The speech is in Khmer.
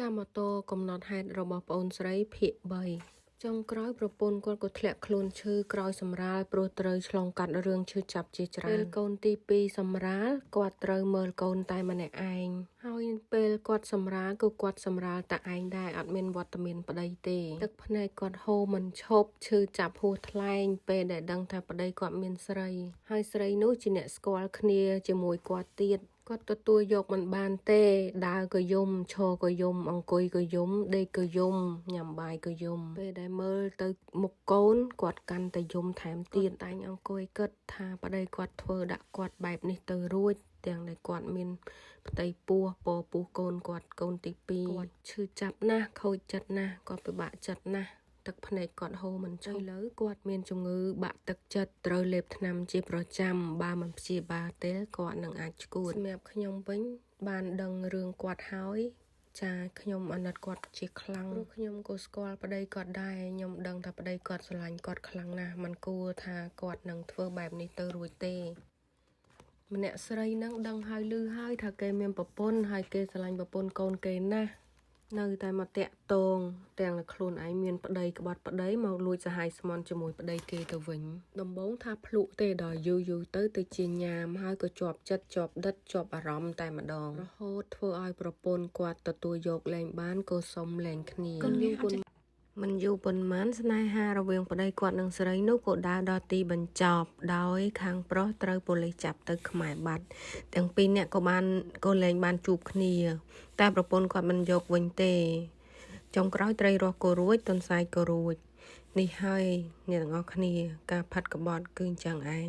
ចាំម៉ូតូកំណត់ហេតុរបស់ប្អូនស្រីភាគ3ចុងក្រោយប្រពន្ធគាត់ក៏ធ្លាក់ខ្លួនឈឺក្រោយសម្រាលព្រោះត្រូវឆ្លងកាត់រឿងឈឺចាប់ជាច្រើនពេលកូនទី2សម្រាលគាត់ត្រូវមើលកូនតែម្នាក់ឯងហើយពេលគាត់សម្រាលក៏គាត់សម្រាលតែឯងដែរអត់មានវត្តមានប្តីទេទឹកភ្នែកគាត់ហូរមិនឈប់ឈឺចាប់ហួសថ្លែងពេលដែលដឹងថាប្តីគាត់មានស្រីហើយស្រីនោះជាអ្នកស្គាល់គ្នាជាមួយគាត់ទៀតគាត់ទទួលយកមិនបានទេដើរក៏យំឈរក៏យំអង្គុយក៏យំដេកក៏យំញ៉ាំបាយក៏យំពេលដែលមើលទៅមុខកូនគាត់កាន់តែយំថែមទៀតតែងអង្គុយគិតថាប្តីគាត់ធ្វើដាក់គាត់បែបនេះទៅរួចទាំងដែលគាត់មានផ្ទៃពោះពពោះកូនគាត់កូនទី2គាត់ឈឺចាប់ណាស់ខូចចិត្តណាស់គាត់ពិបាកចិត្តណាស់ទឹកភ្នែកគាត់ហូរមិនឈប់ឥឡូវគាត់មានជំងឺបាក់ទឹកចិត្តត្រូវលេបថ្នាំជាប្រចាំបើមិនព្យាបាលទេគាត់នឹងអាចឈួតសម្រាប់ខ្ញុំវិញបានដឹងរឿងគាត់ហើយចាខ្ញុំអាណិតគាត់ជាខ្លាំងព្រោះខ្ញុំក៏ស្គាល់ប្តីគាត់ដែរខ្ញុំដឹងថាប្តីគាត់ស្រឡាញ់គាត់ខ្លាំងណាស់មិនគួរថាគាត់នឹងធ្វើបែបនេះទៅរួចទេម្នាក់ស្រីនឹងដឹងហើយឮហើយថាគេមានប្រពន្ធហើយគេស្រឡាញ់ប្រពន្ធកូនគេណាស់នៅតែមកតាក់ទងទាំងខ្លួនឯងមានប្តីក្បត់ប្តីមកលួចសហាយស្មន់ជាមួយប្តីគេទៅវិញដំបូងថាភ្លុកទេដល់យូរទៅជាញ៉ាមហើយក៏ជាប់ចិត្តជាប់ដិតជាប់អារម្មណ៍តែម្ដងរហូតធ្វើឲ្យប្រពន្ធគាត់ទទួលយកលែងបានក៏សុំលែងគ្នាមិនយូរប៉ុន្មានស្នេហារវាងប្តីគាត់និងស្រីនោះក៏ដើរដល់ទីបញ្ចប់ដោយខាងប្រុសត្រូវប៉ូលីសចាប់ទៅខ្មែរបាត់ទាំងពីរនាក់ក៏លែងបានជួបគ្នាតែប្រពន្ធគាត់មិនយកវិញទេចុងក្រោយត្រីរស់ក៏រួចទន្សាយក៏រួចនេះហើយអ្នកទាំងអស់គ្នាការផាត់ក្បត់គឺអញ្ចឹងឯង